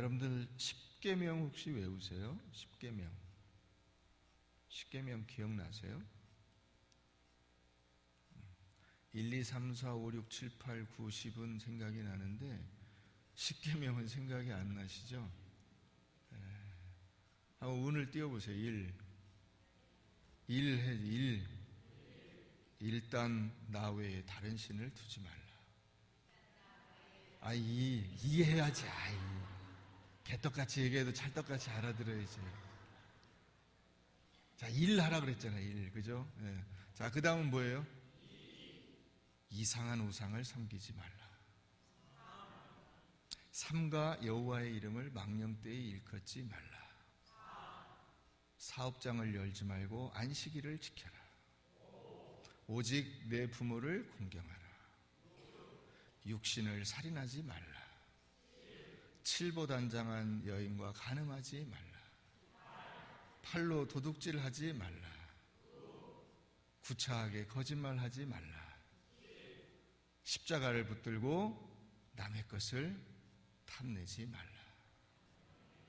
여러분들 십계명 혹시 외우세요? 십계명. 십계명 기억나세요? 1, 2, 3, 4, 5, 6, 7, 8, 9, 10은 생각이 나는데 십계명은 생각이 안 나시죠? 한번 운을 띄워보세요. 1 해. 1. 일단 나 외에 다른 신을 두지 말라. 2 해야지. 개떡같이 얘기해도 찰떡같이 알아들어야지. 자, 1 하라 그랬잖아요. 1. 그죠? 네. 자, 그 다음은 뭐예요? 이상한 우상을 섬기지 말라. 3가 여호와의 이름을 망령되이 일컫지 말라. 사업장을 열지 말고 안식일을 지켜라. 오직 내 부모를 공경하라. 육신을 살인하지 말라. 칠보단장한 여인과 간음하지 말라. 팔로 도둑질하지 말라. 구차하게 거짓말하지 말라. 십자가를 붙들고 남의 것을 탐내지 말라.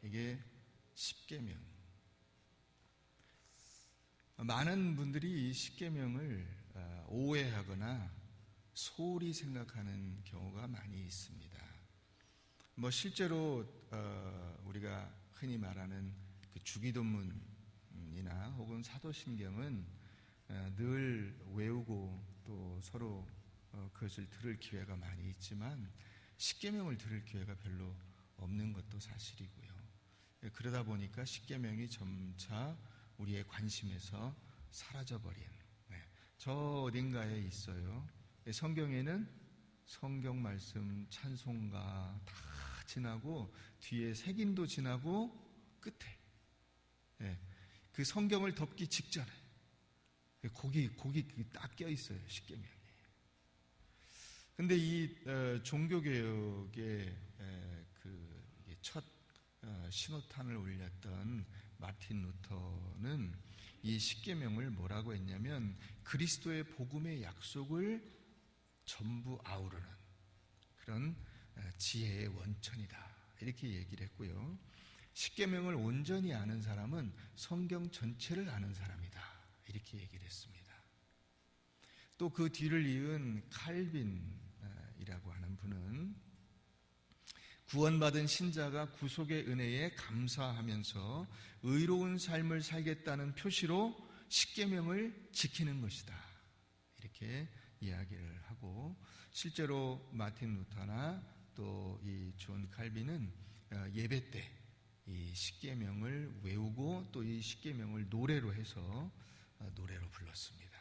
이게 십계명. 많은 분들이 이 십계명을 오해하거나 소홀히 생각하는 경우가 많이 있습니다. 실제로 우리가 흔히 말하는 그 주기도문이나 혹은 사도신경은 늘 외우고 또 서로 그것을 들을 기회가 많이 있지만 십계명을 들을 기회가 별로 없는 것도 사실이고요. 그러다 보니까 십계명이 점차 우리의 관심에서 사라져버린, 저 어딘가에 있어요. 성경에는 성경 말씀, 찬송가 다 지나고 뒤에 색인도 지나고 끝에 그 성경을 덮기 직전에 곡이 딱 껴있어요. 십계명이. 근데 이 종교개혁의 첫 신호탄을 올렸던 마틴 루터는 이 십계명을 뭐라고 했냐면 그리스도의 복음의 약속을 전부 아우르는 그런 지혜의 원천이다, 이렇게 얘기를 했고요. 십계명을 온전히 아는 사람은 성경 전체를 아는 사람이다, 이렇게 얘기를 했습니다. 또 그 뒤를 이은 칼빈이라고 하는 분은 구원받은 신자가 구속의 은혜에 감사하면서 의로운 삶을 살겠다는 표시로 십계명을 지키는 것이다, 이렇게 이야기를 하고, 실제로 마틴 루터나 또 이 존 칼빈은 예배 때 이 십계명을 외우고 또 이 십계명을 노래로 해서 노래로 불렀습니다.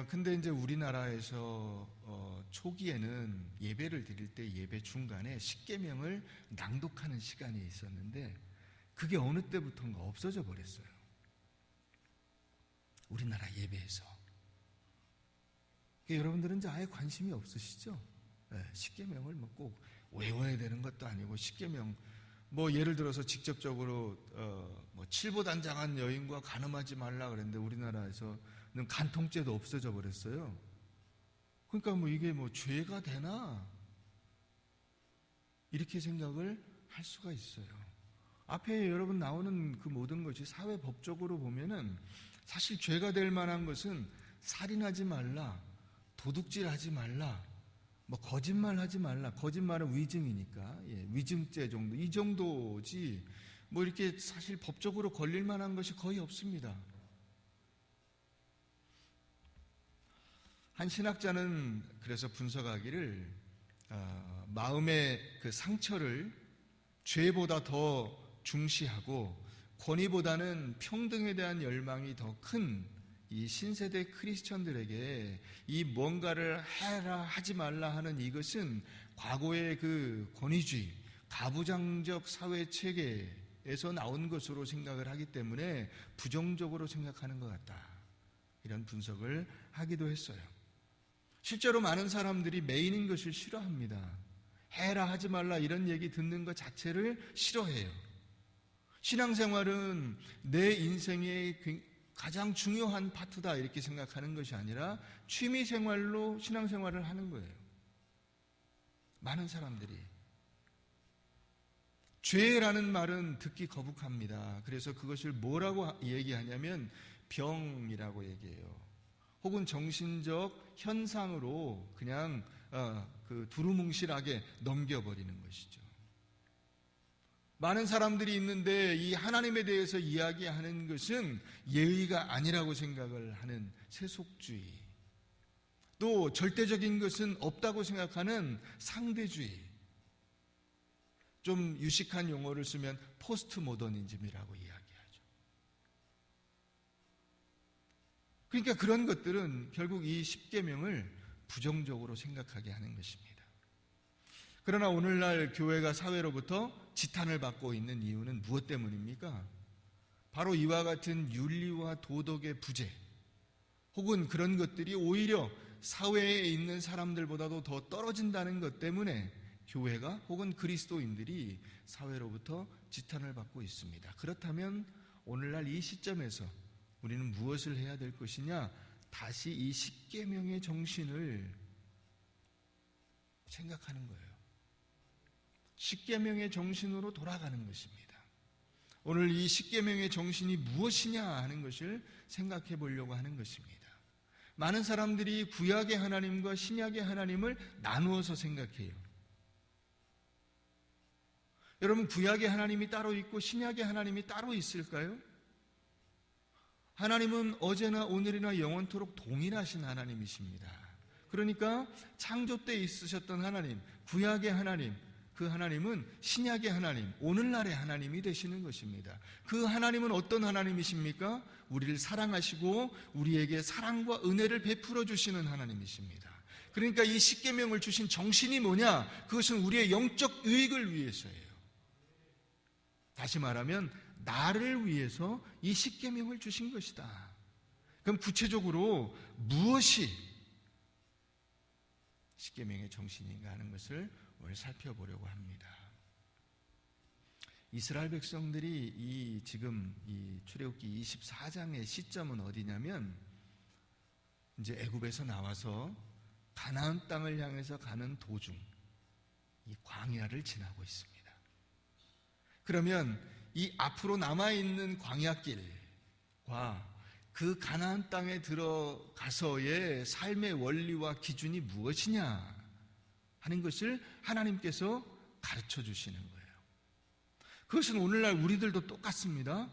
근데 이제 우리나라에서 초기에는 예배를 드릴 때 예배 중간에 십계명을 낭독하는 시간이 있었는데 그게 어느 때부터인가 없어져 버렸어요. 우리나라 예배에서. 여러분들은 이제 아예 관심이 없으시죠? 십계명을 꼭 외워야 되는 것도 아니고, 십계명 예를 들어서 직접적으로 칠보단장한 여인과 간음하지 말라 그랬는데 우리나라에서는 간통죄도 없어져 버렸어요. 그러니까 이게 죄가 되나 이렇게 생각을 할 수가 있어요. 앞에 여러분 나오는 그 모든 것이 사회법적으로 보면은 사실 죄가 될 만한 것은 살인하지 말라, 도둑질하지 말라, 거짓말하지 말라. 거짓말은 위증이니까 위증죄 정도, 이 정도지 이렇게 사실 법적으로 걸릴 만한 것이 거의 없습니다. 한 신학자는 그래서 분석하기를 마음의 그 상처를 죄보다 더 중시하고 권위보다는 평등에 대한 열망이 더 큰 이 신세대 크리스천들에게 이 뭔가를 해라 하지 말라 하는 이것은 과거의 그 권위주의, 가부장적 사회 체계에서 나온 것으로 생각을 하기 때문에 부정적으로 생각하는 것 같다, 이런 분석을 하기도 했어요. 실제로 많은 사람들이 매인인 것을 싫어합니다. 해라 하지 말라 이런 얘기 듣는 것 자체를 싫어해요. 신앙생활은 내 인생의 가장 중요한 파트다, 이렇게 생각하는 것이 아니라 취미생활로 신앙생활을 하는 거예요. 많은 사람들이. 죄라는 말은 듣기 거북합니다. 그래서 그것을 뭐라고 얘기하냐면 병이라고 얘기해요. 혹은 정신적 현상으로 그냥 두루뭉실하게 넘겨버리는 것이죠. 많은 사람들이 있는데 이 하나님에 대해서 이야기하는 것은 예의가 아니라고 생각을 하는 세속주의, 또 절대적인 것은 없다고 생각하는 상대주의, 좀 유식한 용어를 쓰면 포스트 모더니즘이라고 이야기하죠. 그러니까 그런 것들은 결국 이 십계명을 부정적으로 생각하게 하는 것입니다. 그러나 오늘날 교회가 사회로부터 지탄을 받고 있는 이유는 무엇 때문입니까? 바로 이와 같은 윤리와 도덕의 부재, 혹은 그런 것들이 오히려 사회에 있는 사람들보다도 더 떨어진다는 것 때문에 교회가 혹은 그리스도인들이 사회로부터 지탄을 받고 있습니다. 그렇다면 오늘날 이 시점에서 우리는 무엇을 해야 될 것이냐? 다시 이 십계명의 정신을 생각하는 거예요. 십계명의 정신으로 돌아가는 것입니다. 오늘 이 십계명의 정신이 무엇이냐 하는 것을 생각해 보려고 하는 것입니다. 많은 사람들이 구약의 하나님과 신약의 하나님을 나누어서 생각해요. 여러분, 구약의 하나님이 따로 있고 신약의 하나님이 따로 있을까요? 하나님은 어제나 오늘이나 영원토록 동일하신 하나님이십니다. 그러니까 창조 때 있으셨던 하나님, 구약의 하나님, 그 하나님은 신약의 하나님, 오늘날의 하나님이 되시는 것입니다. 그 하나님은 어떤 하나님이십니까? 우리를 사랑하시고 우리에게 사랑과 은혜를 베풀어 주시는 하나님이십니다. 그러니까 이 십계명을 주신 정신이 뭐냐? 그것은 우리의 영적 유익을 위해서예요. 다시 말하면 나를 위해서 이 십계명을 주신 것이다. 그럼 구체적으로 무엇이 십계명의 정신인가 하는 것을 오늘 살펴보려고 합니다. 이스라엘 백성들이 지금 이 출애굽기 24장의 시점은 어디냐면 이제 애굽에서 나와서 가나안 땅을 향해서 가는 도중 이 광야를 지나고 있습니다. 그러면 이 앞으로 남아있는 광야길과 그 가나안 땅에 들어가서의 삶의 원리와 기준이 무엇이냐 하는 것을 하나님께서 가르쳐 주시는 거예요. 그것은 오늘날 우리들도 똑같습니다.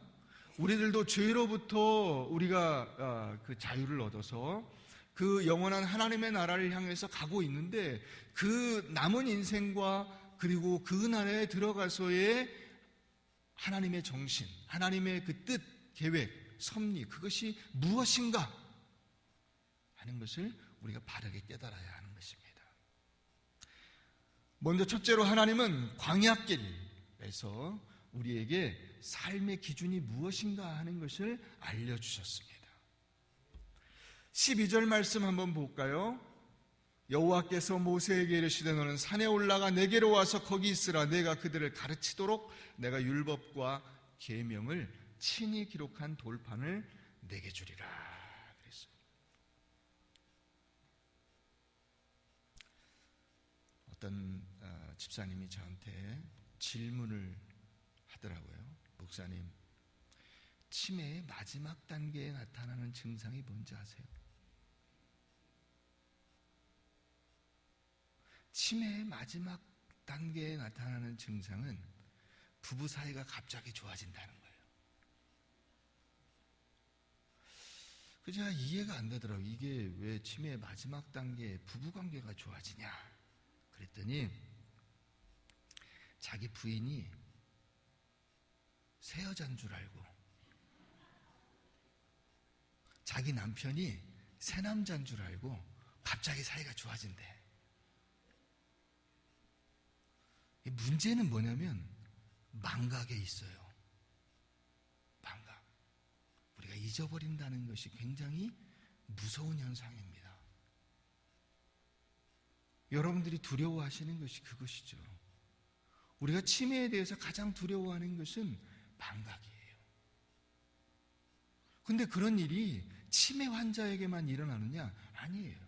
우리들도 죄로부터 우리가 그 자유를 얻어서 그 영원한 하나님의 나라를 향해서 가고 있는데 그 남은 인생과 그리고 그 나라에 들어가서의 하나님의 정신, 하나님의 그 뜻, 계획, 섭리, 그것이 무엇인가 하는 것을 우리가 바르게 깨달아야 하는 것입니다. 먼저 첫째로 하나님은 광야길에서 우리에게 삶의 기준이 무엇인가 하는 것을 알려주셨습니다. 12절 말씀 한번 볼까요? 여호와께서 모세에게 이르시되 너는 산에 올라가 내게로 와서 거기 있으라. 내가 그들을 가르치도록 내가 율법과 계명을 친히 기록한 돌판을 내게 주리라 그랬어요. 어떤 집사님이 저한테 질문을 하더라고요. 목사님, 치매의 마지막 단계에 나타나는 증상이 뭔지 아세요? 치매의 마지막 단계에 나타나는 증상은 부부 사이가 갑자기 좋아진다는 거예요. 제가 이해가 안 되더라고요. 이게 왜 치매의 마지막 단계에 부부 관계가 좋아지냐? 그랬더니 자기 부인이 새 여자인 줄 알고 자기 남편이 새 남자인 줄 알고 갑자기 사이가 좋아진대. 문제는 뭐냐면 망각에 있어요. 망각. 우리가 잊어버린다는 것이 굉장히 무서운 현상입니다. 여러분들이 두려워하시는 것이 그것이죠. 우리가 치매에 대해서 가장 두려워하는 것은 망각이에요. 근데 그런 일이 치매 환자에게만 일어나느냐? 아니에요.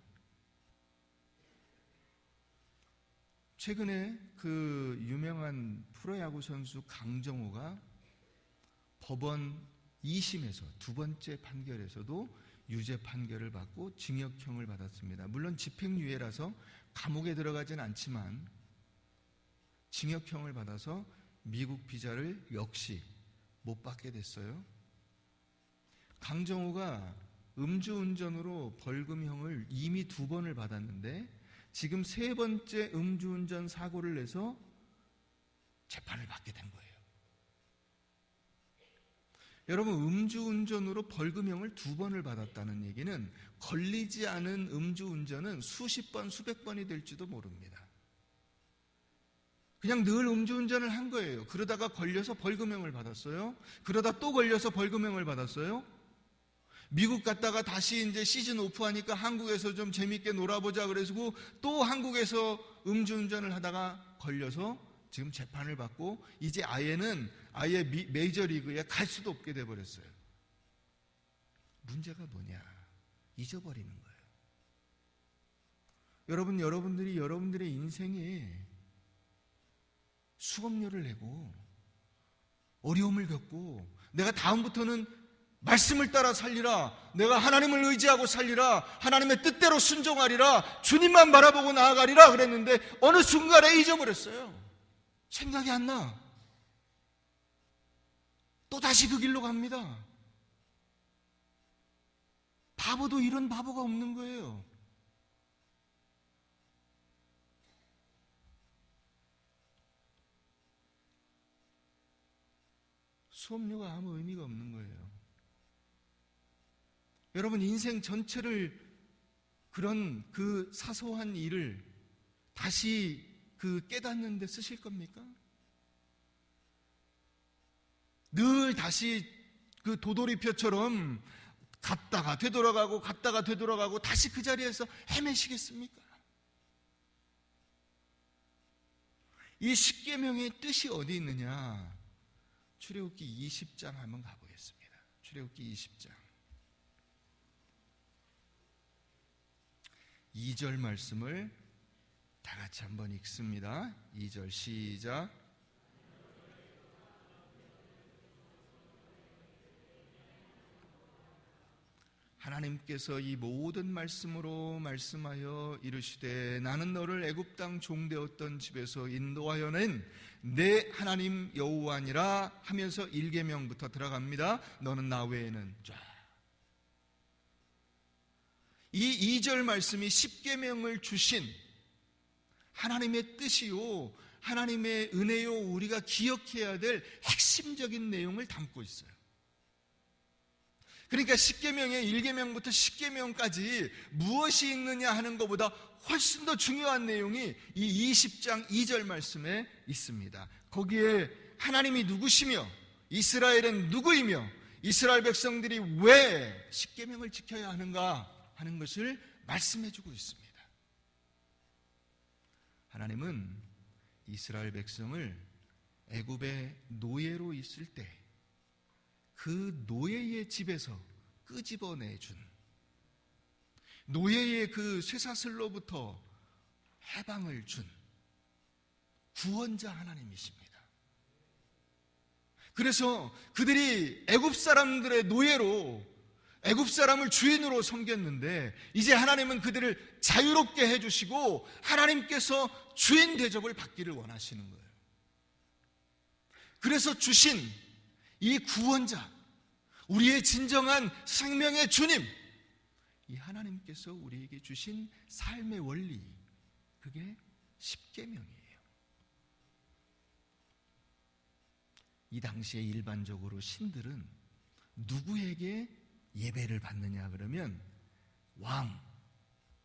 최근에 그 유명한 프로야구 선수 강정호가 법원 2심에서 두 번째 판결에서도 유죄 판결을 받고 징역형을 받았습니다. 물론 집행유예라서 감옥에 들어가진 않지만 징역형을 받아서 미국 비자를 역시 못 받게 됐어요. 강정호가 음주운전으로 벌금형을 이미 2번을 받았는데 지금 3번째 음주운전 사고를 내서 재판을 받게 된 거예요. 여러분, 음주운전으로 벌금형을 2번을 받았다는 얘기는 걸리지 않은 음주운전은 수십 번, 수백 번이 될지도 모릅니다. 그냥 늘 음주운전을 한 거예요. 그러다가 걸려서 벌금형을 받았어요. 그러다 또 걸려서 벌금형을 받았어요. 미국 갔다가 다시 이제 시즌 오프하니까 한국에서 좀 재밌게 놀아보자 그래서 또 한국에서 음주운전을 하다가 걸려서 지금 재판을 받고 이제 아예 메이저리그에 갈 수도 없게 돼버렸어요. 문제가 뭐냐? 잊어버리는 거예요. 여러분들이 여러분들의 인생에 수업료를 내고 어려움을 겪고 내가 다음부터는 말씀을 따라 살리라, 내가 하나님을 의지하고 살리라, 하나님의 뜻대로 순종하리라, 주님만 바라보고 나아가리라 그랬는데 어느 순간에 잊어버렸어요. 생각이 안 나. 또 다시 그 길로 갑니다. 바보도 이런 바보가 없는 거예요. 수업료가 아무 의미가 없는 거예요. 여러분, 인생 전체를 그런 그 사소한 일을 다시 그 깨닫는 데 쓰실 겁니까? 늘 다시 그 도돌이표처럼 갔다가 되돌아가고 다시 그 자리에서 헤매시겠습니까? 이 십계명의 뜻이 어디 있느냐? 출애굽기 20장 한번 가보겠습니다. 출애굽기 20장 2절 말씀을 다 같이 한번 읽습니다. 2절 시작. 하나님께서 이 모든 말씀으로 말씀하여 이르시되 나는 너를 애굽 땅 종되었던 집에서 인도하여 낸 내 하나님 여호와니라 하면서 1계명부터 들어갑니다. 너는 나 외에는 쫙. 이 2절 말씀이 10계명을 주신 하나님의 뜻이요, 하나님의 은혜요, 우리가 기억해야 될 핵심적인 내용을 담고 있어요. 그러니까 10계명의 1계명부터 10계명까지 무엇이 있느냐 하는 것보다 훨씬 더 중요한 내용이 이 20장 2절 말씀에 있습니다. 거기에 하나님이 누구시며 이스라엘은 누구이며 이스라엘 백성들이 왜 10계명을 지켜야 하는가 하는 것을 말씀해 주고 있습니다. 하나님은 이스라엘 백성을 애굽의 노예로 있을 때 그 노예의 집에서 끄집어내준 노예의 그 쇠사슬로부터 해방을 준 구원자 하나님이십니다. 그래서 그들이 애굽 사람들의 노예로 애굽 사람을 주인으로 섬겼는데 이제 하나님은 그들을 자유롭게 해주시고 하나님께서 주인 대접을 받기를 원하시는 거예요. 그래서 주신 이 구원자, 우리의 진정한 생명의 주님, 이 하나님께서 우리에게 주신 삶의 원리, 그게 십계명이에요. 이 당시에 일반적으로 신들은 누구에게 예배를 받느냐 그러면 왕,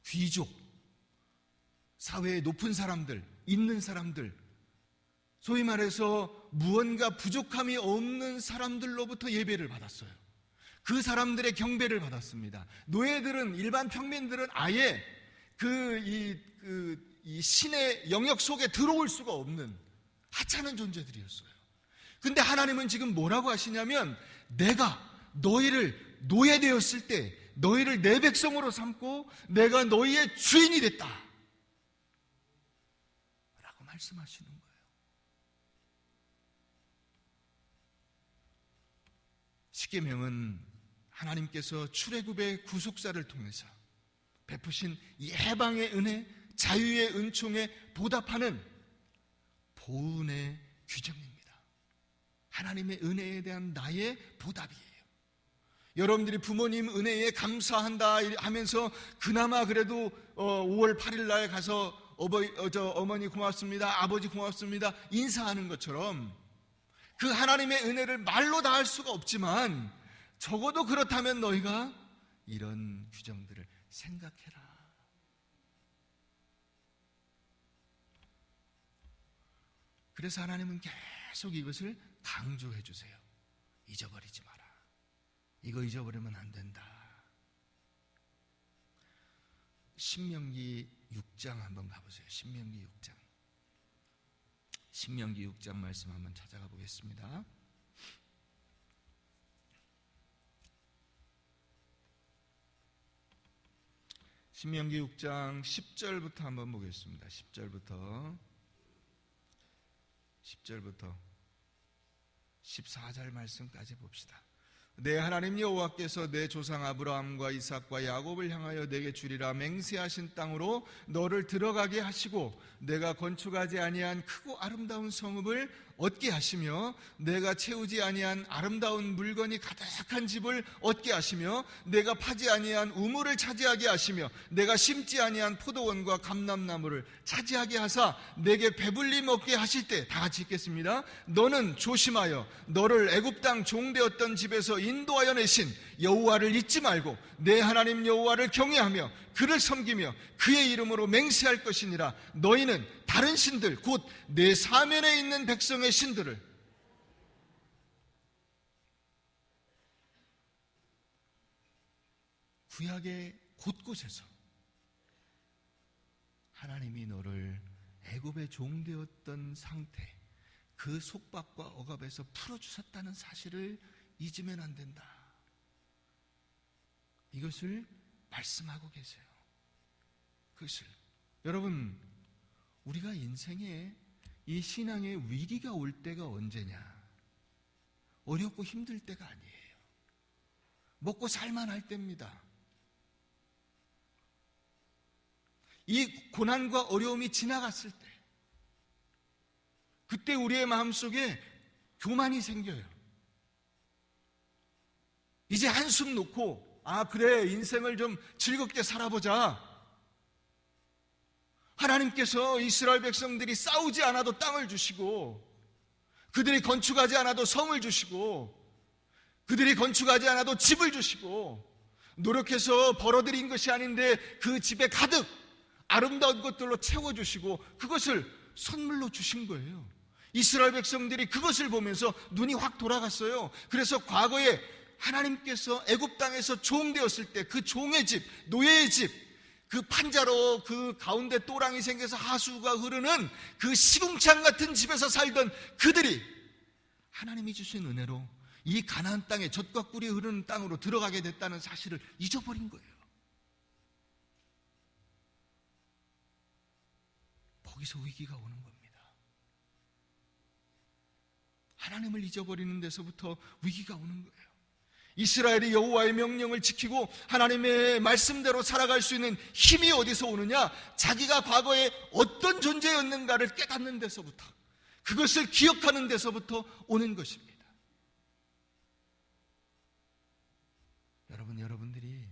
귀족, 사회의 높은 사람들, 있는 사람들, 소위 말해서 무언가 부족함이 없는 사람들로부터 예배를 받았어요. 그 사람들의 경배를 받았습니다. 노예들은, 일반 평민들은 아예 이 신의 영역 속에 들어올 수가 없는 하찮은 존재들이었어요. 근데 하나님은 지금 뭐라고 하시냐면 내가 너희를 노예되었을 때 너희를 내 백성으로 삼고 내가 너희의 주인이 됐다 라고 말씀하시는 거예요. 십계명은 하나님께서 출애굽의 구속사를 통해서 베푸신 예방의 은혜, 자유의 은총에 보답하는 보은의 규정입니다. 하나님의 은혜에 대한 나의 보답이에요. 여러분들이 부모님 은혜에 감사한다 하면서 그나마 그래도 5월 8일 날 가서 어머니 고맙습니다, 아버지 고맙습니다 인사하는 것처럼 그 하나님의 은혜를 말로 다 할 수가 없지만 적어도 그렇다면 너희가 이런 규정들을 생각해라. 그래서 하나님은 계속 이것을 강조해 주세요. 잊어버리지 마라. 이거 잊어버리면 안 된다. 신명기 6장 한번 가보세요. 신명기 6장. 신명기 6장 말씀 한번 찾아가 보겠습니다. 신명기 6장 10절부터 한번 보겠습니다. 10절부터 14절 말씀까지 봅시다. 내 하나님 여호와께서 내 조상 아브라함과 이삭과 야곱을 향하여 내게 주리라 맹세하신 땅으로 너를 들어가게 하시고 내가 건축하지 아니한 크고 아름다운 성읍을 얻게 하시며 내가 채우지 아니한 아름다운 물건이 가득한 집을 얻게 하시며 내가 파지 아니한 우물을 차지하게 하시며 내가 심지 아니한 포도원과 감람나무를 차지하게 하사 내게 배불리 먹게 하실 때, 다 같이 읽겠습니다. 너는 조심하여 너를 애굽 땅 종되었던 집에서 인도하여 내신 여호와를 잊지 말고 내 하나님 여호와를 경외하며 그를 섬기며 그의 이름으로 맹세할 것이니라. 너희는 다른 신들 곧 내 사면에 있는 백성의 신들을 구약의 곳곳에서 하나님이 너를 애굽의 종되었던 상태, 그 속박과 억압에서 풀어주셨다는 사실을 잊으면 안 된다. 이것을 말씀하고 계세요. 그것을 여러분, 우리가 인생에 이 신앙의 위기가 올 때가 언제냐? 어렵고 힘들 때가 아니에요. 먹고 살만할 때입니다. 이 고난과 어려움이 지나갔을 때, 그때 우리의 마음속에 교만이 생겨요. 이제 한숨 놓고 그래, 인생을 좀 즐겁게 살아보자. 하나님께서 이스라엘 백성들이 싸우지 않아도 땅을 주시고, 그들이 건축하지 않아도 성을 주시고, 그들이 건축하지 않아도 집을 주시고, 노력해서 벌어들인 것이 아닌데 그 집에 가득 아름다운 것들로 채워주시고 그것을 선물로 주신 거예요. 이스라엘 백성들이 그것을 보면서 눈이 확 돌아갔어요. 그래서 과거에 하나님께서 애굽 땅에서 종되었을 때 그 종의 집, 노예의 집, 그 판자로 그 가운데 또랑이 생겨서 하수가 흐르는 그 시궁창 같은 집에서 살던 그들이 하나님이 주신 은혜로 이 가나안 땅에 젖과 꿀이 흐르는 땅으로 들어가게 됐다는 사실을 잊어버린 거예요. 거기서 위기가 오는 겁니다. 하나님을 잊어버리는 데서부터 위기가 오는 거예요. 이스라엘이 여호와의 명령을 지키고 하나님의 말씀대로 살아갈 수 있는 힘이 어디서 오느냐? 자기가 과거에 어떤 존재였는가를 깨닫는 데서부터, 그것을 기억하는 데서부터 오는 것입니다. 여러분들이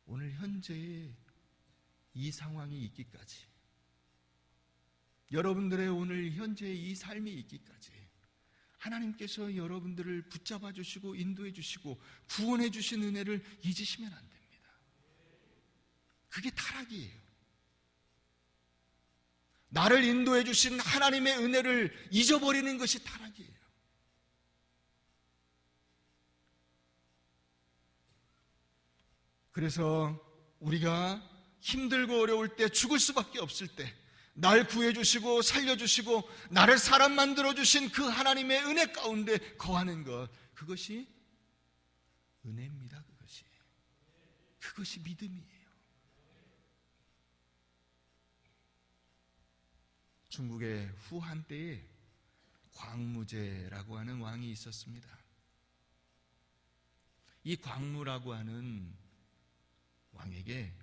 오늘 현재의 이 상황이 있기까지, 여러분들의 오늘 현재의 이 삶이 있기까지 하나님께서 여러분들을 붙잡아 주시고 인도해 주시고 구원해 주신 은혜를 잊으시면 안 됩니다. 그게 타락이에요. 나를 인도해 주신 하나님의 은혜를 잊어버리는 것이 타락이에요. 그래서 우리가 힘들고 어려울 때, 죽을 수밖에 없을 때 날 구해주시고 살려주시고 나를 사람 만들어주신 그 하나님의 은혜 가운데 거하는 것, 그것이 은혜입니다. 그것이 믿음이에요. 중국의 후한 때에 광무제라고 하는 왕이 있었습니다. 이 광무라고 하는 왕에게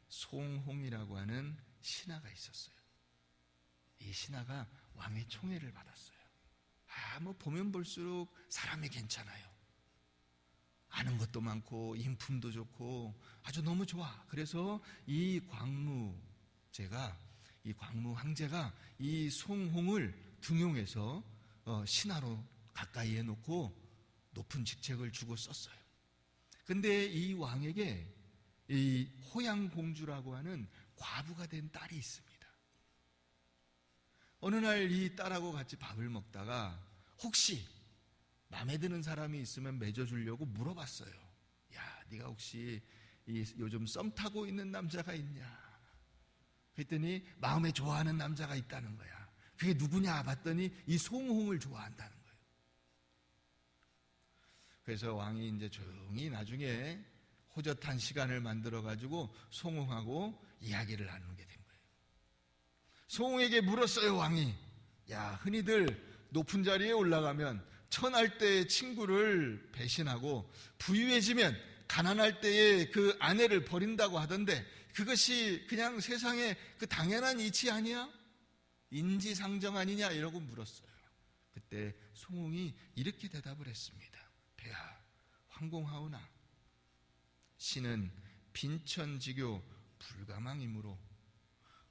송홍이라고 하는 신하가 있었어요. 이 신하가 왕의 총애를 받았어요. 보면 볼수록 사람이 괜찮아요. 아는 것도 많고 인품도 좋고 아주 너무 좋아. 그래서 이 광무 황제가 이 송홍을 등용해서 신하로 가까이에 놓고 높은 직책을 주고 썼어요. 근데 이 왕에게 이 호양공주라고 하는 과부가 된 딸이 있습니다. 어느 날 이 딸하고 같이 밥을 먹다가 혹시 마음에 드는 사람이 있으면 맺어주려고 물어봤어요. 야, 네가 혹시 요즘 썸 타고 있는 남자가 있냐? 그랬더니 마음에 좋아하는 남자가 있다는 거야. 그게 누구냐 봤더니 이 송홍을 좋아한다는 거예요. 그래서 왕이 이제 조용히 나중에 호젓한 시간을 만들어가지고 송홍하고 이야기를 나누게 된 거예요. 송홍에게 물었어요, 왕이. 야, 흔히들 높은 자리에 올라가면 천할 때의 친구를 배신하고 부유해지면 가난할 때의 그 아내를 버린다고 하던데 그것이 그냥 세상의 그 당연한 이치 아니야? 인지상정 아니냐? 이러고 물었어요. 그때 송홍이 이렇게 대답을 했습니다. 폐하, 황공하오나 신은 빈천지교 불가망이므로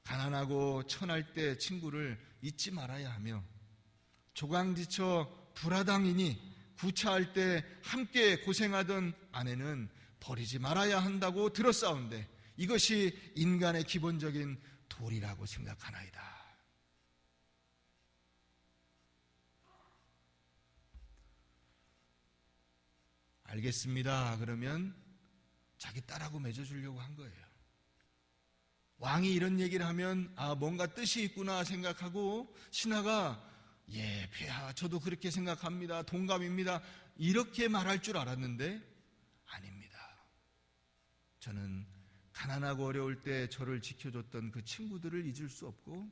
가난하고 천할 때 친구를 잊지 말아야 하며 조강지처 불화당이니 구차할 때 함께 고생하던 아내는 버리지 말아야 한다고 들었사온데 이것이 인간의 기본적인 도리라고 생각하나이다. 알겠습니다. 그러면 자기 딸하고 맺어주려고 한 거예요. 왕이 이런 얘기를 하면 뭔가 뜻이 있구나 생각하고 신하가 예, 폐하, 저도 그렇게 생각합니다. 동감입니다. 이렇게 말할 줄 알았는데 아닙니다. 저는 가난하고 어려울 때 저를 지켜줬던 그 친구들을 잊을 수 없고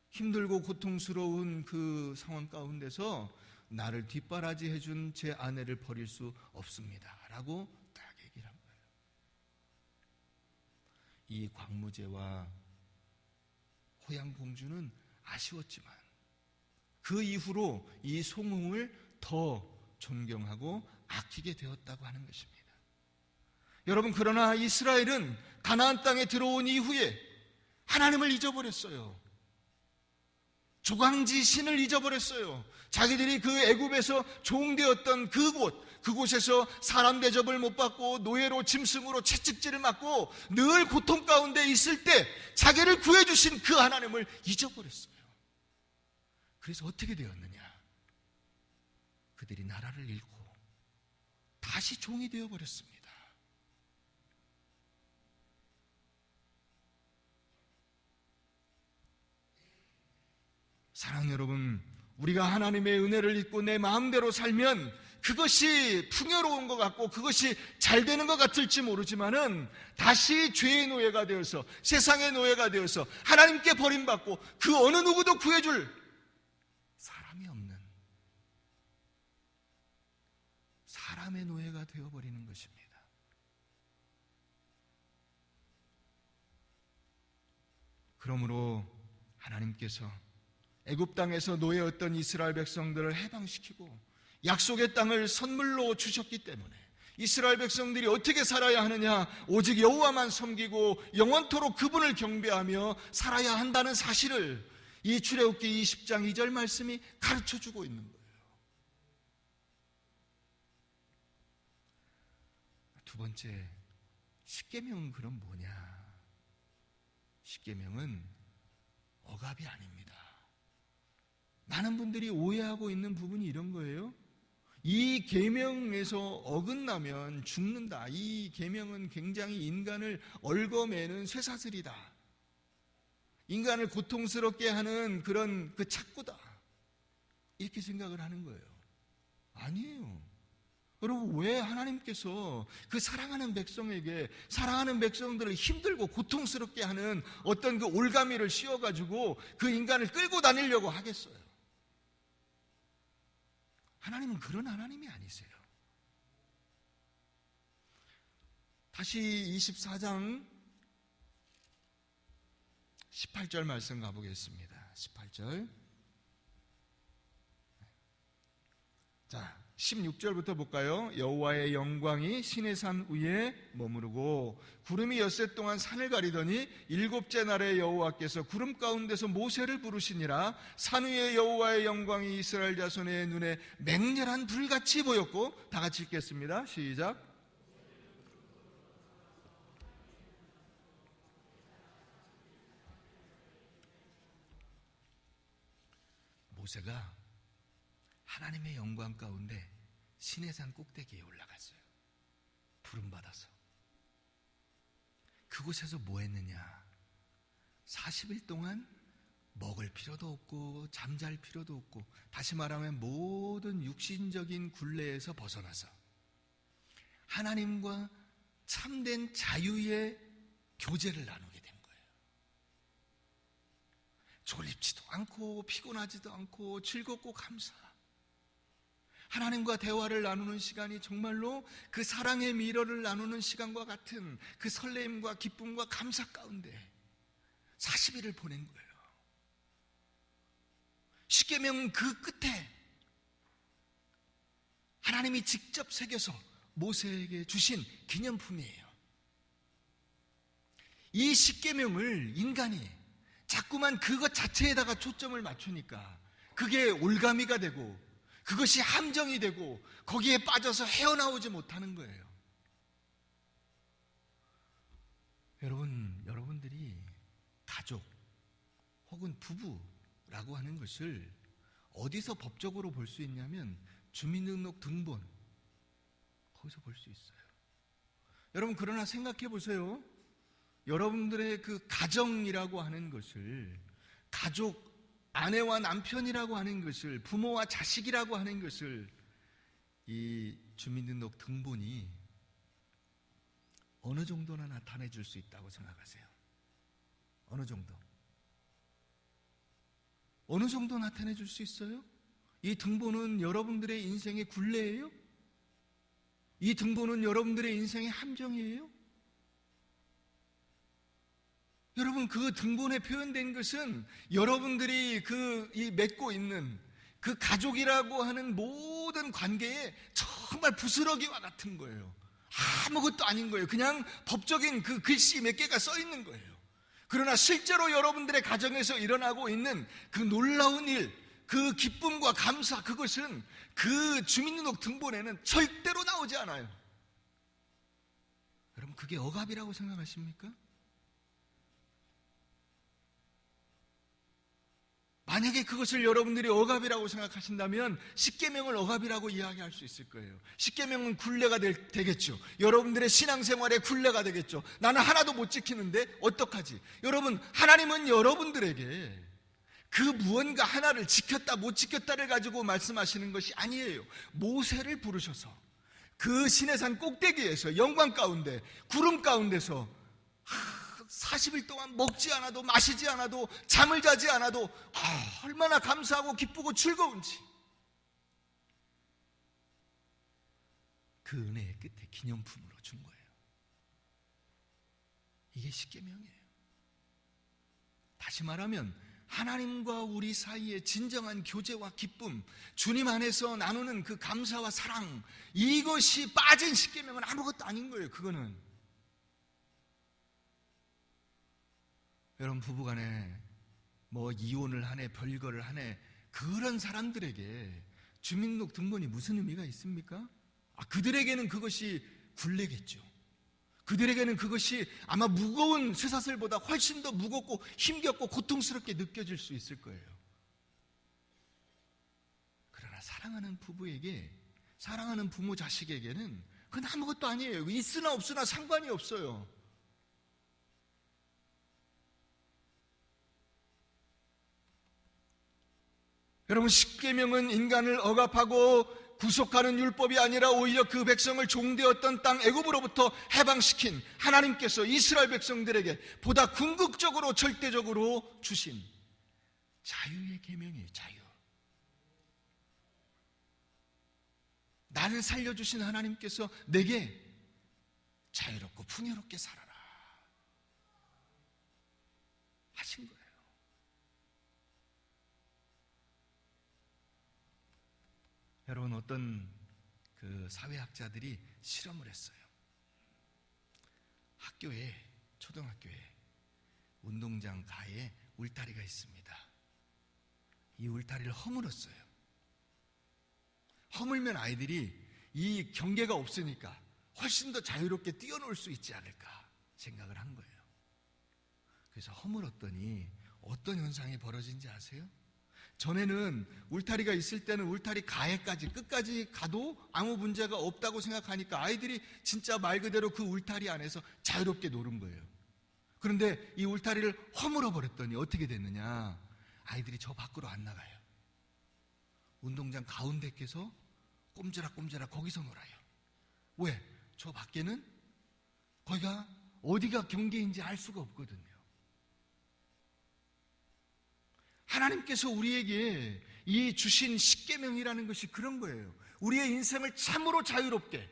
힘들고 고통스러운 그 상황 가운데서 나를 뒷바라지 해준 제 아내를 버릴 수 없습니다. 라고 딱 얘기를 한 거예요. 이 광무제와 호양공주는 아쉬웠지만 그 이후로 이 송홍을 더 존경하고 아끼게 되었다고 하는 것입니다. 여러분, 그러나 이스라엘은 가나안 땅에 들어온 이후에 하나님을 잊어버렸어요. 조강지 신을 잊어버렸어요. 자기들이 그 애굽에서 종되었던 그곳에서 사람 대접을 못 받고 노예로 짐승으로 채찍질을 맞고 늘 고통 가운데 있을 때 자기를 구해주신 그 하나님을 잊어버렸어요. 그래서 어떻게 되었느냐? 그들이 나라를 잃고 다시 종이 되어버렸습니다. 사랑하는 여러분, 우리가 하나님의 은혜를 잊고 내 마음대로 살면 그것이 풍요로운 것 같고 그것이 잘 되는 것 같을지 모르지만은 다시 죄의 노예가 되어서 세상의 노예가 되어서 하나님께 버림받고 그 어느 누구도 구해줄 사람이 없는 사람의 노예가 되어버리는 것입니다. 그러므로 하나님께서 애굽 땅에서 노예였던 이스라엘 백성들을 해방시키고 약속의 땅을 선물로 주셨기 때문에 이스라엘 백성들이 어떻게 살아야 하느냐? 오직 여호와만 섬기고 영원토록 그분을 경배하며 살아야 한다는 사실을 이 출애굽기 20장 2절 말씀이 가르쳐주고 있는 거예요. 두 번째, 십계명은 그럼 뭐냐? 십계명은 억압이 아닙니다. 많은 분들이 오해하고 있는 부분이 이런 거예요. 이 계명에서 어긋나면 죽는다. 이 계명은 굉장히 인간을 얽어매는 쇠사슬이다. 인간을 고통스럽게 하는 그런 그 착구다. 이렇게 생각을 하는 거예요. 아니에요. 여러분, 왜 하나님께서 그 사랑하는 백성에게, 사랑하는 백성들을 힘들고 고통스럽게 하는 어떤 그 올가미를 씌워가지고 그 인간을 끌고 다니려고 하겠어요? 하나님은 그런 하나님이 아니세요. 다시 24장 18절 말씀 가보겠습니다. 18절. 자, 16절부터 볼까요? 여호와의 영광이 시내산 위에 머무르고 구름이 엿새 동안 산을 가리더니 일곱째 날에 여호와께서 구름 가운데서 모세를 부르시니라. 산 위에 여호와의 영광이 이스라엘 자손의 눈에 맹렬한 불같이 보였고, 다 같이 읽겠습니다. 시작. 모세가 하나님의 영광 가운데 시내산 꼭대기에 올라갔어요. 부름받아서. 그곳에서 뭐 했느냐? 40일 동안 먹을 필요도 없고 잠잘 필요도 없고, 다시 말하면 모든 육신적인 굴레에서 벗어나서 하나님과 참된 자유의 교제를 나누게 된 거예요. 졸립지도 않고 피곤하지도 않고 즐겁고 감사, 하나님과 대화를 나누는 시간이 정말로 그 사랑의 미러를 나누는 시간과 같은 그 설레임과 기쁨과 감사 가운데 40일을 보낸 거예요. 십계명은 그 끝에 하나님이 직접 새겨서 모세에게 주신 기념품이에요. 이 십계명을 인간이 자꾸만 그것 자체에다가 초점을 맞추니까 그게 올가미가 되고 그것이 함정이 되고 거기에 빠져서 헤어나오지 못하는 거예요. 여러분들이 가족 혹은 부부라고 하는 것을 어디서 법적으로 볼 수 있냐면 주민등록 등본, 거기서 볼 수 있어요. 여러분, 그러나 생각해 보세요. 여러분들의 그 가정이라고 하는 것을, 가족, 아내와 남편이라고 하는 것을, 부모와 자식이라고 하는 것을 이 주민등록 등본이 어느 정도나 나타내 줄 수 있다고 생각하세요? 어느 정도? 어느 정도 나타내 줄 수 있어요? 이 등본은 여러분들의 인생의 굴레예요? 이 등본은 여러분들의 인생의 함정이에요? 여러분, 그 등본에 표현된 것은 여러분들이 이 맺고 있는 그 가족이라고 하는 모든 관계에 정말 부스러기와 같은 거예요. 아무것도 아닌 거예요. 그냥 법적인 그 글씨 몇 개가 써 있는 거예요. 그러나 실제로 여러분들의 가정에서 일어나고 있는 그 놀라운 일, 그 기쁨과 감사, 그것은 그 주민등록 등본에는 절대로 나오지 않아요. 여러분, 그게 억압이라고 생각하십니까? 만약에 그것을 여러분들이 억압이라고 생각하신다면 십계명을 억압이라고 이야기할 수 있을 거예요. 십계명은 굴레가 되겠죠. 여러분들의 신앙생활의 굴레가 되겠죠. 나는 하나도 못 지키는데 어떡하지? 여러분, 하나님은 여러분들에게 그 무언가 하나를 지켰다 못 지켰다를 가지고 말씀하시는 것이 아니에요. 모세를 부르셔서 그 시내산 꼭대기에서 영광 가운데, 구름 가운데서 40일 동안 먹지 않아도 마시지 않아도 잠을 자지 않아도 얼마나 감사하고 기쁘고 즐거운지, 그 은혜의 끝에 기념품으로 준 거예요. 이게 십계명이에요. 다시 말하면 하나님과 우리 사이의 진정한 교제와 기쁨, 주님 안에서 나누는 그 감사와 사랑, 이것이 빠진 십계명은 아무것도 아닌 거예요. 그거는 여러분, 부부간에 뭐 이혼을 하네 별거를 하네, 그런 사람들에게 주민등록 등본이 무슨 의미가 있습니까? 그들에게는 그것이 굴레겠죠. 그들에게는 그것이 아마 무거운 쇠사슬보다 훨씬 더 무겁고 힘겹고 고통스럽게 느껴질 수 있을 거예요. 그러나 사랑하는 부부에게, 사랑하는 부모 자식에게는 그건 아무것도 아니에요. 있으나 없으나 상관이 없어요. 여러분, 십계명은 인간을 억압하고 구속하는 율법이 아니라 오히려 그 백성을 종되었던 땅 애굽으로부터 해방시킨 하나님께서 이스라엘 백성들에게 보다 궁극적으로 절대적으로 주신 자유의 계명이에요. 자유. 나를 살려주신 하나님께서 내게 자유롭고 풍요롭게 살아라 하신 거예요. 여러분, 어떤 그 사회학자들이 실험을 했어요. 학교에, 초등학교에 운동장 가에 울타리가 있습니다. 이 울타리를 허물었어요. 허물면 아이들이 이 경계가 없으니까 훨씬 더 자유롭게 뛰어놀 수 있지 않을까 생각을 한 거예요. 그래서 허물었더니 어떤 현상이 벌어진지 아세요? 전에는 울타리가 있을 때는 울타리 가해까지 끝까지 가도 아무 문제가 없다고 생각하니까 아이들이 진짜 말 그대로 그 울타리 안에서 자유롭게 노는 거예요. 그런데 이 울타리를 허물어 버렸더니 어떻게 됐느냐? 아이들이 저 밖으로 안 나가요. 운동장 가운데 께서 꼼지락꼼지락 거기서 놀아요. 왜? 저 밖에는 거기가 어디가 경계인지 알 수가 없거든요. 하나님께서 우리에게 이 주신 십계명이라는 것이 그런 거예요. 우리의 인생을 참으로 자유롭게,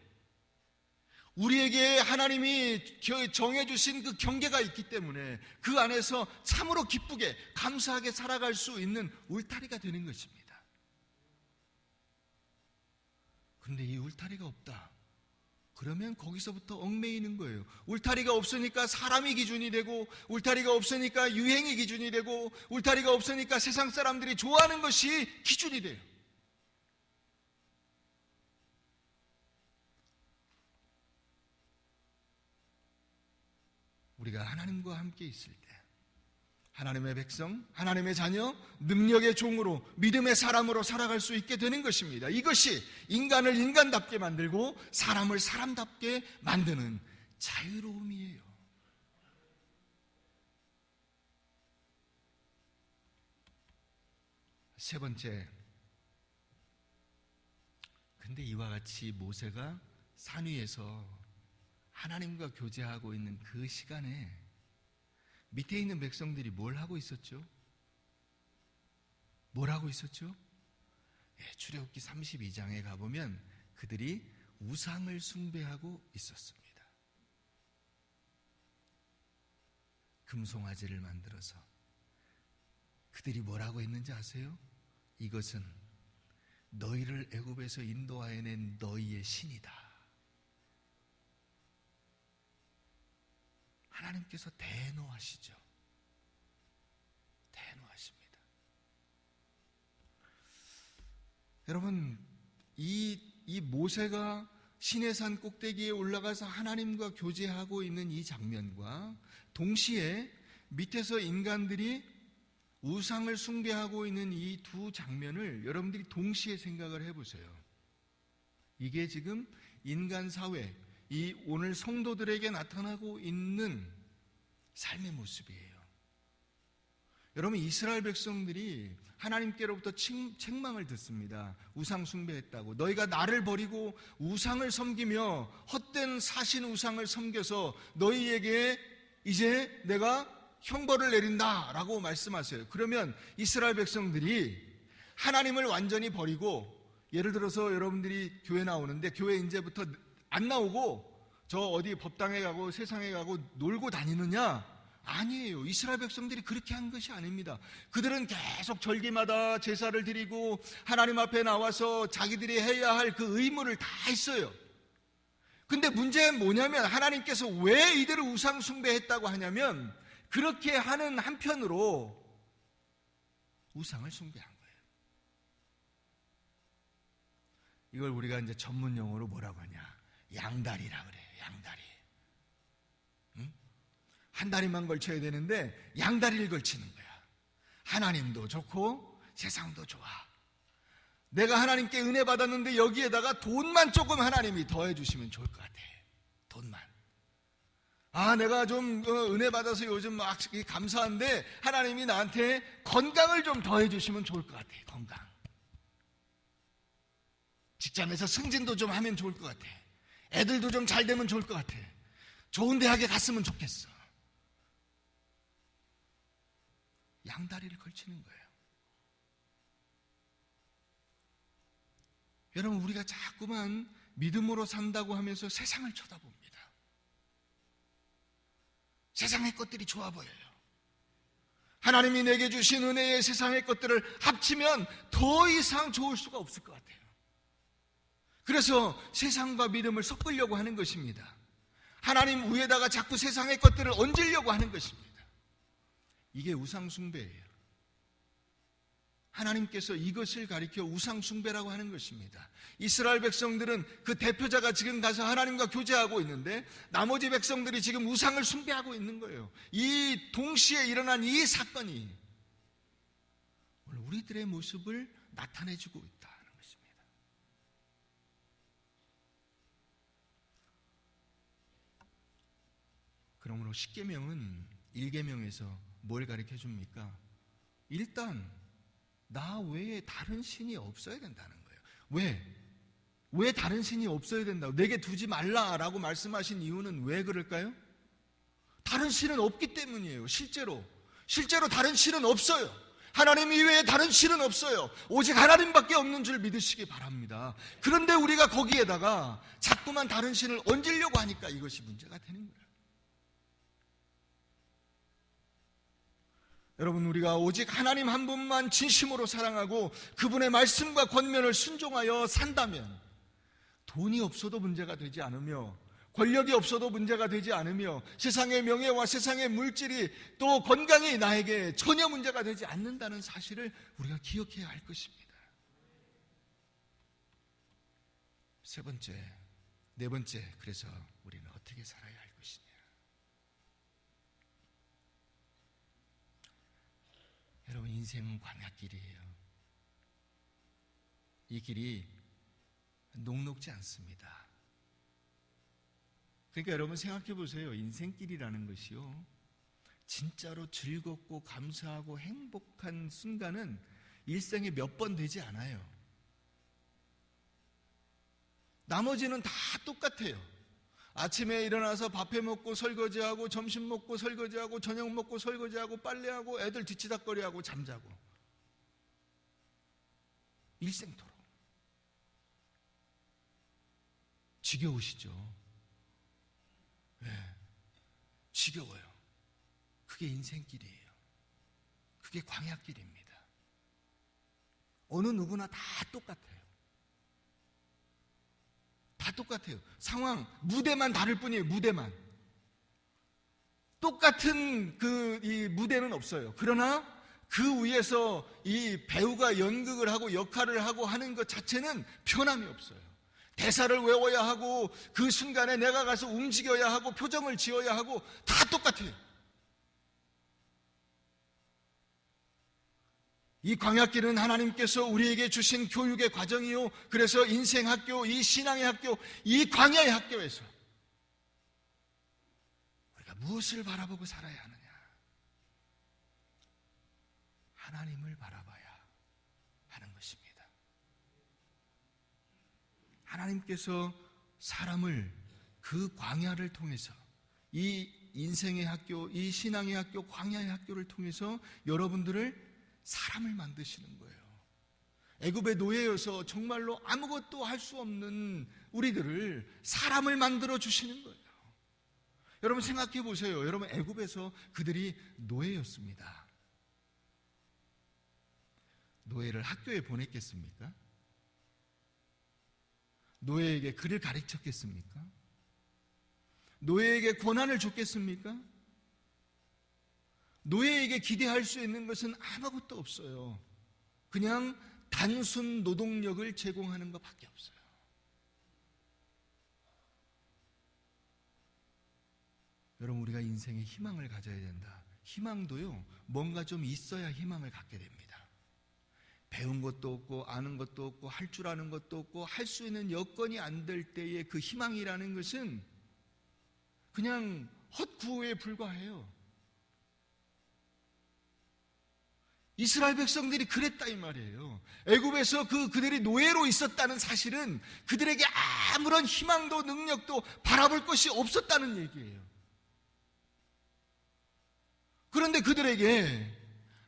우리에게 하나님이 정해주신 그 경계가 있기 때문에 그 안에서 참으로 기쁘게 감사하게 살아갈 수 있는 울타리가 되는 것입니다. 그런데 이 울타리가 없다 그러면 거기서부터 얽매이는 거예요. 울타리가 없으니까 사람이 기준이 되고, 울타리가 없으니까 유행이 기준이 되고, 울타리가 없으니까 세상 사람들이 좋아하는 것이 기준이 돼요. 우리가 하나님과 함께 있을 때 하나님의 백성, 하나님의 자녀, 능력의 종으로, 믿음의 사람으로 살아갈 수 있게 되는 것입니다. 이것이 인간을 인간답게 만들고 사람을 사람답게 만드는 자유로움이에요. 세 번째, 근데 이와 같이 모세가 산 위에서 하나님과 교제하고 있는 그 시간에 밑에 있는 백성들이 뭘 하고 있었죠? 뭘 하고 있었죠? 출애굽기 32장에 가보면 그들이 우상을 숭배하고 있었습니다. 금송아지를 만들어서 그들이 뭐라고 했는지 아세요? 이것은 너희를 애굽에서 인도하여 낸 너희의 신이다. 하나님께서 대노하시죠. 대노하십니다. 여러분, 이 모세가 시내산 꼭대기에 올라가서 하나님과 교제하고 있는 이 장면과 동시에 밑에서 인간들이 우상을 숭배하고 있는 이 두 장면을 여러분들이 동시에 생각을 해보세요. 이게 지금 인간 사회, 이 오늘 성도들에게 나타나고 있는 삶의 모습이에요. 여러분, 이스라엘 백성들이 하나님께로부터 책망을 듣습니다. 우상 숭배했다고. 너희가 나를 버리고 우상을 섬기며 헛된 사신 우상을 섬겨서 너희에게 이제 내가 형벌을 내린다라고 말씀하세요. 그러면 이스라엘 백성들이 하나님을 완전히 버리고, 예를 들어서 여러분들이 교회 나오는데 교회 이제부터 안 나오고 저 어디 법당에 가고 세상에 가고 놀고 다니느냐? 아니에요. 이스라엘 백성들이 그렇게 한 것이 아닙니다. 그들은 계속 절기마다 제사를 드리고 하나님 앞에 나와서 자기들이 해야 할 그 의무를 다 했어요. 근데 문제는 뭐냐면 하나님께서 왜 이들을 우상 숭배했다고 하냐면 그렇게 하는 한편으로 우상을 숭배한 거예요. 이걸 우리가 이제 전문 용어로 뭐라고 하냐? 양다리라 그래요. 양다리. 응? 한 다리만 걸쳐야 되는데 양다리를 걸치는 거야. 하나님도 좋고 세상도 좋아. 내가 하나님께 은혜 받았는데 여기에다가 돈만 조금 하나님이 더해 주시면 좋을 것 같아. 돈만. 내가 좀 은혜 받아서 요즘 막 감사한데 하나님이 나한테 건강을 좀 더해 주시면 좋을 것 같아. 건강. 직장에서 승진도 좀 하면 좋을 것 같아. 애들도 좀 잘 되면 좋을 것 같아. 좋은 대학에 갔으면 좋겠어. 양다리를 걸치는 거예요. 여러분, 우리가 자꾸만 믿음으로 산다고 하면서 세상을 쳐다봅니다. 세상의 것들이 좋아 보여요. 하나님이 내게 주신 은혜의 세상의 것들을 합치면 더 이상 좋을 수가 없을 것 같아요. 그래서 세상과 믿음을 섞으려고 하는 것입니다. 하나님 위에다가 자꾸 세상의 것들을 얹으려고 하는 것입니다. 이게 우상숭배예요. 하나님께서 이것을 가리켜 우상숭배라고 하는 것입니다. 이스라엘 백성들은 그 대표자가 지금 가서 하나님과 교제하고 있는데 나머지 백성들이 지금 우상을 숭배하고 있는 거예요. 이 동시에 일어난 이 사건이 오늘 우리들의 모습을 나타내주고 있다는 것입니다. 그러므로 십계명은 1계명에서 뭘 가르쳐 줍니까? 일단 나 외에 다른 신이 없어야 된다는 거예요. 왜 다른 신이 없어야 된다고? 내게 두지 말라라고 말씀하신 이유는 왜 그럴까요? 다른 신은 없기 때문이에요. 실제로 다른 신은 없어요. 하나님 이외에 다른 신은 없어요. 오직 하나님밖에 없는 줄 믿으시기 바랍니다. 그런데 우리가 거기에다가 자꾸만 다른 신을 얹으려고 하니까 이것이 문제가 되는 거예요. 여러분, 우리가 오직 하나님 한 분만 진심으로 사랑하고 그분의 말씀과 권면을 순종하여 산다면 돈이 없어도 문제가 되지 않으며 권력이 없어도 문제가 되지 않으며 세상의 명예와 세상의 물질이 또 건강이 나에게 전혀 문제가 되지 않는다는 사실을 우리가 기억해야 할 것입니다. 세 번째, 네 번째, 그래서 우리는 어떻게 살아야 할 것이냐. 여러분, 인생은 광야길이에요. 이 길이 녹록지 않습니다. 그러니까 여러분 생각해 보세요. 인생길이라는 것이요, 진짜로 즐겁고 감사하고 행복한 순간은 일생에 몇 번 되지 않아요. 나머지는 다 똑같아요. 아침에 일어나서 밥 해 먹고 설거지하고 점심 먹고 설거지하고 저녁 먹고 설거지하고 빨래하고 애들 뒤치다꺼리하고 잠자고 일생토록. 지겨우시죠? 네, 지겨워요. 그게 인생길이에요. 그게 광야길입니다. 어느 누구나 다 똑같아요. 다 똑같아요. 상황, 무대만 다를 뿐이에요. 무대만. 똑같은 이 무대는 없어요. 그러나 그 위에서 이 배우가 연극을 하고 역할을 하고 하는 것 자체는 변함이 없어요. 대사를 외워야 하고 그 순간에 내가 가서 움직여야 하고 표정을 지어야 하고 다 똑같아요. 이 광야길은 하나님께서 우리에게 주신 교육의 과정이요, 그래서 인생학교, 이 신앙의 학교, 이 광야의 학교에서 우리가 무엇을 바라보고 살아야 하느냐? 하나님을 바라봐야 하는 것입니다. 하나님께서 사람을 그 광야를 통해서, 이 인생의 학교, 이 신앙의 학교, 광야의 학교를 통해서 여러분들을 사람을 만드시는 거예요. 애굽의 노예여서 정말로 아무것도 할 수 없는 우리들을 사람을 만들어 주시는 거예요. 여러분 생각해 보세요. 여러분, 애굽에서 그들이 노예였습니다. 노예를 학교에 보냈겠습니까? 노예에게 글을 가르쳤겠습니까? 노예에게 권한을 줬겠습니까? 노예에게 기대할 수 있는 것은 아무것도 없어요. 그냥 단순 노동력을 제공하는 것밖에 없어요. 여러분, 우리가 인생에 희망을 가져야 된다. 희망도요, 뭔가 좀 있어야 희망을 갖게 됩니다. 배운 것도 없고 아는 것도 없고 할 줄 아는 것도 없고 할 수 있는 여건이 안 될 때의 그 희망이라는 것은 그냥 헛구호에 불과해요. 이스라엘 백성들이 그랬다 이 말이에요. 애굽에서 그들이 노예로 있었다는 사실은 그들에게 아무런 희망도 능력도 바라볼 것이 없었다는 얘기예요. 그런데 그들에게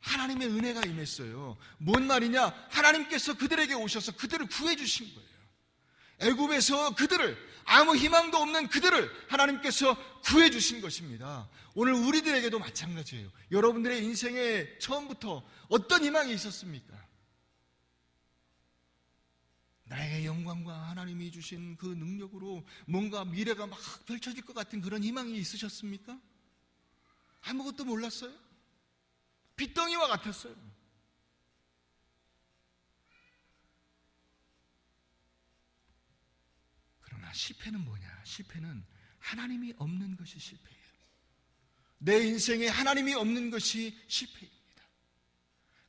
하나님의 은혜가 임했어요. 뭔 말이냐? 하나님께서 그들에게 오셔서 그들을 구해주신 거예요. 애굽에서 그들을, 아무 희망도 없는 그들을 하나님께서 구해주신 것입니다. 오늘 우리들에게도 마찬가지예요. 여러분들의 인생에 처음부터 어떤 희망이 있었습니까? 나에게 영광과 하나님이 주신 그 능력으로 뭔가 미래가 막 펼쳐질 것 같은 그런 희망이 있으셨습니까? 아무것도 몰랐어요. 빚덩이와 같았어요. 그러나 실패는 뭐냐? 실패는 하나님이 없는 것이 실패예요. 내 인생에 하나님이 없는 것이 실패입니다.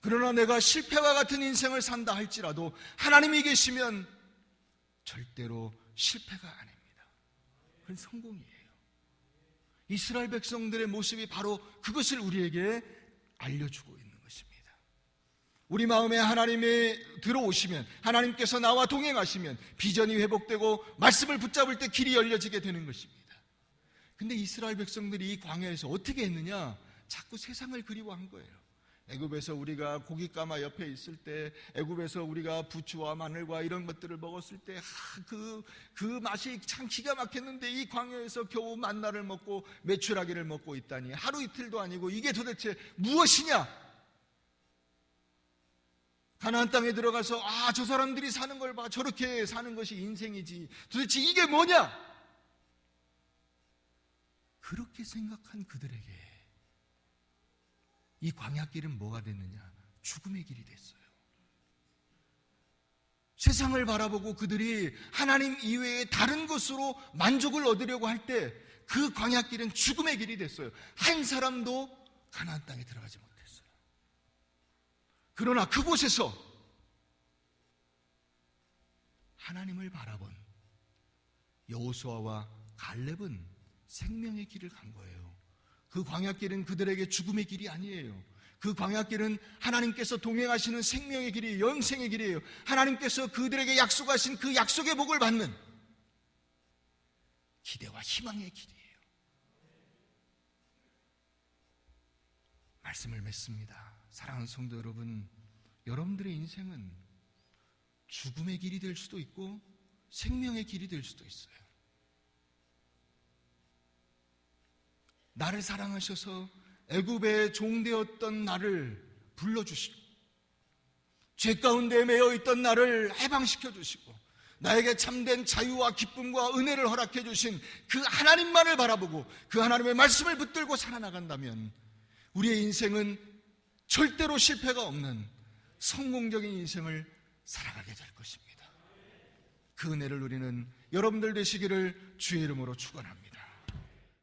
그러나 내가 실패와 같은 인생을 산다 할지라도 하나님이 계시면 절대로 실패가 아닙니다. 그건 성공이에요. 이스라엘 백성들의 모습이 바로 그것을 우리에게 알려주고 있는 것입니다. 우리 마음에 하나님이 들어오시면, 하나님께서 나와 동행하시면 비전이 회복되고 말씀을 붙잡을 때 길이 열려지게 되는 것입니다. 근데 이스라엘 백성들이 이 광야에서 어떻게 했느냐? 자꾸 세상을 그리워한 거예요. 애굽에서 우리가 고깃가마 옆에 있을 때, 애굽에서 우리가 부추와 마늘과 이런 것들을 먹었을 때 그 맛이 참 기가 막혔는데 이 광야에서 겨우 만나를 먹고 메추라기를 먹고 있다니, 하루 이틀도 아니고 이게 도대체 무엇이냐? 가나안 땅에 들어가서 저 사람들이 사는 걸 봐, 저렇게 사는 것이 인생이지, 도대체 이게 뭐냐? 그렇게 생각한 그들에게 이 광야길은 뭐가 됐느냐? 죽음의 길이 됐어요. 세상을 바라보고 그들이 하나님 이외에 다른 것으로 만족을 얻으려고 할 때 그 광야길은 죽음의 길이 됐어요. 한 사람도 가나안 땅에 들어가지 못했어요. 그러나 그곳에서 하나님을 바라본 여호수아와 갈렙은 생명의 길을 간 거예요. 그 광야길은 그들에게 죽음의 길이 아니에요. 그 광야길은 하나님께서 동행하시는 생명의 길이에요. 영생의 길이에요. 하나님께서 그들에게 약속하신 그 약속의 복을 받는 기대와 희망의 길이에요. 말씀을 맺습니다. 사랑하는 성도 여러분, 여러분들의 인생은 죽음의 길이 될 수도 있고 생명의 길이 될 수도 있어요. 나를 사랑하셔서 애굽의 종되었던 나를 불러주시고, 죄 가운데 매여있던 나를 해방시켜 주시고, 나에게 참된 자유와 기쁨과 은혜를 허락해 주신 그 하나님만을 바라보고 그 하나님의 말씀을 붙들고 살아나간다면 우리의 인생은 절대로 실패가 없는 성공적인 인생을 살아가게 될 것입니다. 그 은혜를 누리는 여러분들 되시기를 주의 이름으로 축원합니다.